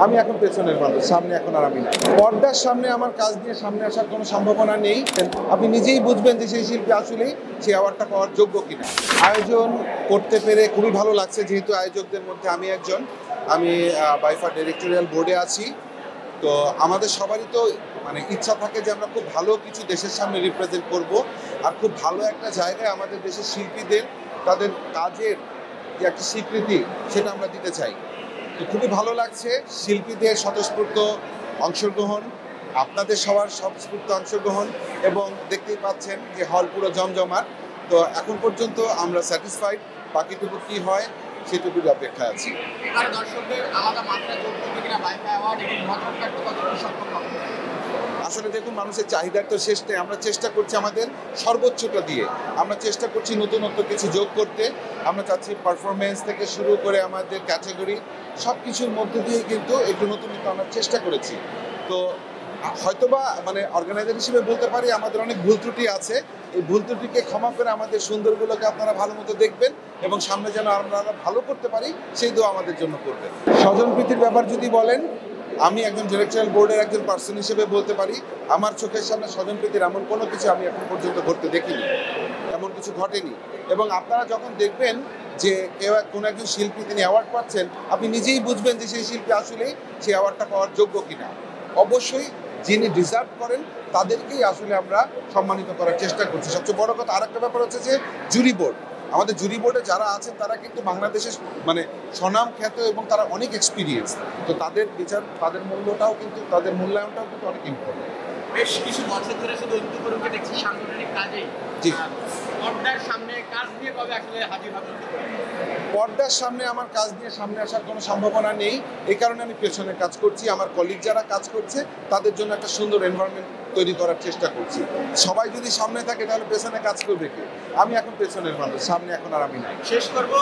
আমি এখন পেছনের মানুষ, সামনে এখন আর আমি নাই। পর্দার সামনে আমার কাজ দিয়ে সামনে আসার কোনো সম্ভাবনা নেই। আপনি নিজেই বুঝবেন যে সেই শিল্পী আসলেই সেই অ্যাওয়ার্ডটা পাওয়ার যোগ্য কিনা। আয়োজন করতে পেরে খুবই ভালো লাগছে, যেহেতু আয়োজকদের মধ্যে আমি একজন। আমি বাইফা ডিরেক্টরিয়াল বোর্ডে আছি। তো আমাদের সবারই তো মানে ইচ্ছা থাকে যে আমরা খুব ভালো কিছু দেশের সামনে রিপ্রেজেন্ট করব, আর খুব ভালো একটা জায়গায় আমাদের দেশের শিল্পীদের তাদের কাজের যে একটা স্বীকৃতি সেটা আমরা দিতে চাই। তো খুবই ভালো লাগছে শিল্পীদের স্বতঃস্ফূর্ত অংশগ্রহণ, আপনাদের সবার স্বতঃস্ফূর্ত অংশগ্রহণ, এবং দেখতেই পাচ্ছেন যে হল পুরো জমজমাট। তো এখন পর্যন্ত আমরা স্যাটিসফাইড, বাকিটুকু কী হয় সেটুকুর অপেক্ষায় আছি। আসলে দেখুন, মানুষের চাহিদার তো শেষ নেই। আমরা চেষ্টা করছি আমাদের সর্বোচ্চটা দিয়ে, আমরা চেষ্টা করছি নতুনত্ব কিছু যোগ করতে। আমরা চাচ্ছি পারফরমেন্স থেকে শুরু করে আমাদের ক্যাটাগরি সব কিছুর মধ্যে দিয়ে কিন্তু একটু নতুনত্ব আনার চেষ্টা করেছি। তো হয়তোবা মানে অর্গানাইজার হিসেবে বলতে পারি আমাদের অনেক ভুল ত্রুটি আছে। এই ভুল ত্রুটিকে ক্ষমা করে আমাদের সুন্দরগুলোকে আপনারা ভালো মতো দেখবেন, এবং সামনে যেন আমরা ভালো করতে পারি সেই দোয়া আমাদের জন্য করবেন। স্বজনপ্রীতির ব্যাপার যদি বলেন, আমি একজন ডিরেক্টরিয়াল বোর্ডের একজন পার্সন হিসেবে বলতে পারি আমার চোখের সামনে স্বজনপ্রীতির এমন কোনো কিছু আমি এখন পর্যন্ত ঘটতে দেখিনি, এমন কিছু ঘটেনি। এবং আপনারা যখন দেখবেন যে কেউ কোনো একজন শিল্পী তিনি অ্যাওয়ার্ড পাচ্ছেন, আপনি নিজেই বুঝবেন যে সেই শিল্পী আসলেই সেই অ্যাওয়ার্ডটা পাওয়ার যোগ্য কিনা। অবশ্যই যিনি ডিজার্ভ করেন তাদেরকেই আসলে আমরা সম্মানিত করার চেষ্টা করছি। সবচেয়ে বড় কথা আরেকটা ব্যাপার হচ্ছে যে জুরি বোর্ড, আমাদের জুরি বোর্ডে যারা আছেন তারা কিন্তু বাংলাদেশের মানে স্বনাম খ্যাত এবং তারা অনেক এক্সপিরিয়েন্স। তো তাদের বিচার, তাদের মূল্যটাও কিন্তু, তাদের মূল্যায়নটাও কিন্তু অনেক ইম্পর্টেন্ট। বেশ কিছু বছর ধরে শুধু ঐক্যফোরামকে দেখছি সাংগঠনিক কাজেই। জি, পর্দার সামনে কাজ নিয়ে কবে আসলে হাজির হবেন? পর্দার সামনে আমার কাজ নিয়ে সামনে আসার কোনো সম্ভাবনা নেই। এই কারণে আমি পেছনে কাজ করছি। আমার কলিগ যারা কাজ করছে তাদের জন্য একটা সুন্দর এনভায়রনমেন্ট তৈরি করার চেষ্টা করছি। সবাই যদি সামনে থাকে তাহলে পেছনে কাজ করবে কে? আমি এখন পেছনের মানুষ, সামনে এখন আর আমি নাই। শেষ করবো,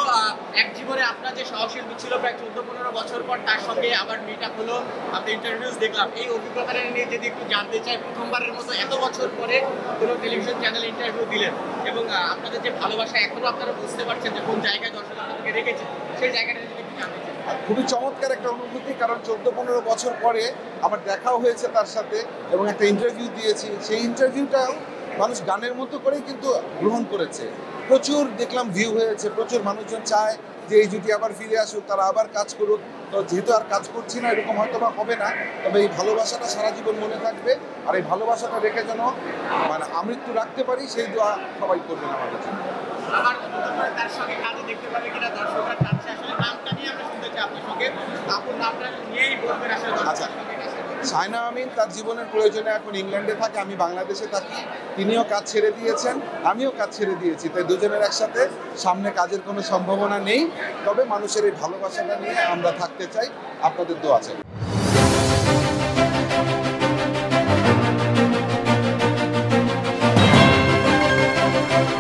এক জীবনে আপনার যে সহশিল্পী ছিল প্রায় 14-15 বছর পর, তার সঙ্গে আবার মিট আপ হলো, আপনি ইন্টারভিউজ দেখলাম। এই অভিজ্ঞতাটা নিয়ে যদি একটু জানতে চাই, প্রথমবারের মতো এত বছর পরে কোনো টেলিভিশন চ্যানেলে ইন্টারভিউ দিলেন, এবং আপনাদের যে ভালোবাসা এখনো আপনারা বুঝতে পারছেন যে কোন জায়গায় দর্শক আপনাদেরকে রেখেছে, সেই জায়গাটা যদি একটু জানতে চাই। খুবই চমৎকার একটা অনুভূতি, কারণ 14-15 বছর পরে আমার দেখাও হয়েছে তার সাথে এবং একটা ইন্টারভিউ দিয়েছি। সেই ইন্টারভিউটাও মানুষ গানের মতো করেই কিন্তু গ্রহণ করেছে। প্রচুর দেখলাম ভিউ হয়েছে, প্রচুর মানুষজন চায় যে এই জুটি আবার ফিরে আসুক, তারা আবার কাজ করুক। তো যেহেতু আর কাজ করছি না, এরকম হয়তো বা হবে না, তবে এই ভালোবাসাটা সারা জীবন মনে থাকবে। আর এই ভালোবাসাটা রেখে যেন মানে আমৃত্যু রাখতে পারি, সেই দোয়া সবাই করবেন আমাদের জন্য। আবার তার সঙ্গে কাজে দেখতে পাবে কিনা দর্শকরা চাচ্ছে, আসলে নামটা নিয়ে আমরা শুনতে চাই আপনার সঙ্গে। আপনার নামটা নিয়েই বলবেন আসলে। আচ্ছা, শায়না আমিন তার জীবনের প্রয়োজনে এখন ইংল্যান্ডে থাকে, আমি বাংলাদেশে থাকি। তিনিও কাজ ছেড়ে দিয়েছেন, আমিও কাজ ছেড়ে দিয়েছি। তাই দুজনের একসাথে সামনে কাজের কোনো সম্ভাবনা নেই, তবে মানুষের এই ভালোবাসাটা নিয়ে আমরা থাকতে চাই। আপনাদের দোয়া চাই।